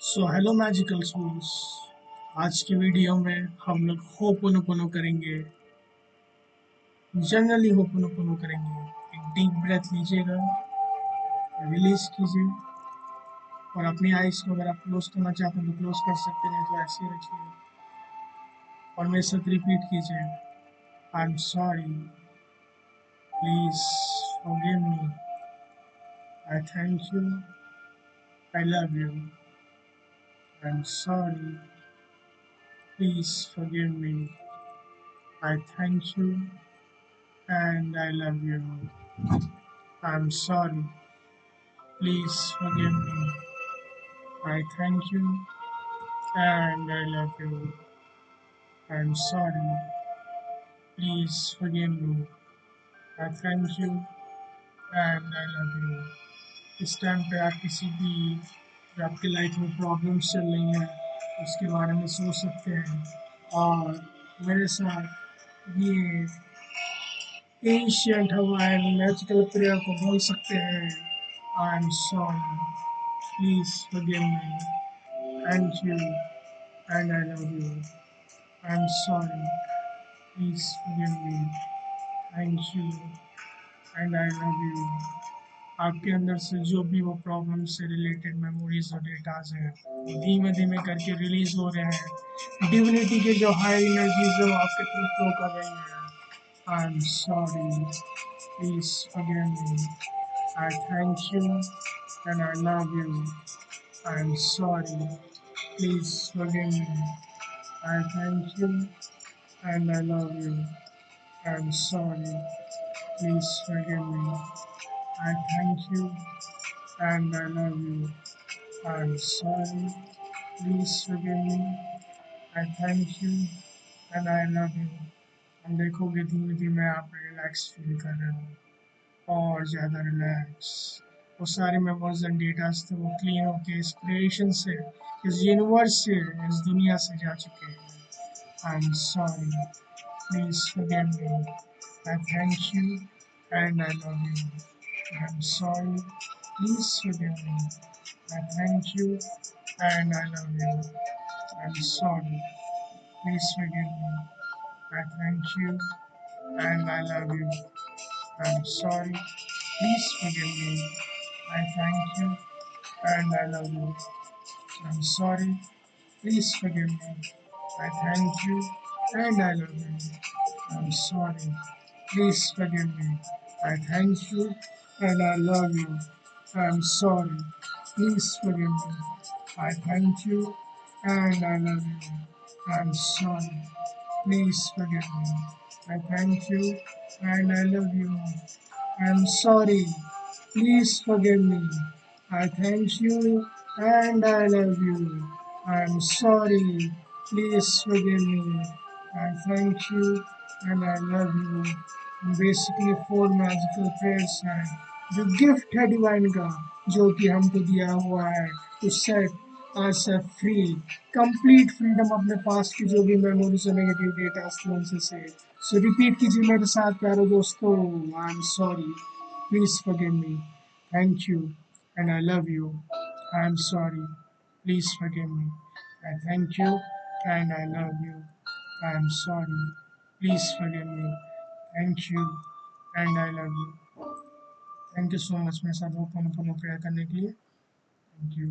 So hello magical souls. आज की video में हम लोग होपोनोपोनो करेंगे। जनरली होपोनोपोनो करेंगे। एक डीप ब्रेथ लीजिएगा, रिलीज कीजिए और अपनी आइज को अगर आप क्लोज करना चाहते हैं तो क्लोज कर सकते हैं, तो ऐसे ही रखिए और मेरे साथ रिपीट कीजिए। I am sorry, please forgive me, I thank you, I love you. I am sorry, please forgive me, I thank you and I love you. I'm sorry. Please forgive me. I thank you and I love you. I'm sorry. Please forgive me. I thank you and I love you. इस time पे आप किसी भी जो आपकी life में problems चल रही हैं उसके बारे में सोच सकते हैं और मेरे साथ ये एंशिएंट हवाई मैजिकल प्रेयर को बोल सकते हैं। I am sorry, please forgive me, thank you and I love you. I am sorry, please forgive me, thank you and I love you. आपके अंदर से जो भी वो प्रॉब्लम से रिलेटेड मेमोरीज और डेटाज हैं वो धीमे धीमे करके रिलीज हो रहे हैं। डिविनिटी के जो हाई एनर्जीज है वो आपके थ्रू फ्लो कर रही हैं। I am sorry, please forgive me, I thank you and I love you. I am sorry. Please forgive me. I thank you and I love you. I am sorry. Please forgive me. I thank you and I love you. I am sorry. Please forgive me. I thank you and I love you. हम देखोगे धीमे धीमे आप relax feel कर रहे हो और ज़्यादा रिलैक्स। वो सारे मेमोरीज एंड डेटास थे वो क्लीन होके इस क्रिएशन से, इस यूनिवर्स से, इस दुनिया से जा चुके हैं। I am sorry, please forgive me, I thank you and I love you. I am sorry, please forgive me, I thank you and I love you. I am sorry, please forgive me, I thank you and I love you. I'm sorry. Please forgive me. I thank you and I love you. I'm sorry. Please forgive me. I thank you and I love you. I'm sorry. Please forgive me. I thank you and I love you. I'm sorry. Please forgive me. I thank you and I love you. I'm sorry. Please forgive me. I thank you and I love you. I'm sorry. Please forgive me. I thank you and I love you. I'm sorry. Please forgive me. I thank you and I love you. Basically, four magical prayers हैं जो gift है divine का, जो कि हमको दिया हुआ है to set us free, complete freedom अपने पास्ट की जो भी मेमोरीज और नेगेटिव डेटा उनसे से। सो रिपीट कीजिए मेरे साथ प्यारे दोस्तों। I am sorry, please forgive me, thank you and I love you. I am sorry, please forgive me, I thank you and I love you. I am sorry, please forgive me, thank you and I love you. Thank you so much मेरे साथ ho'oponopono prayer करने के लिए। Thank you.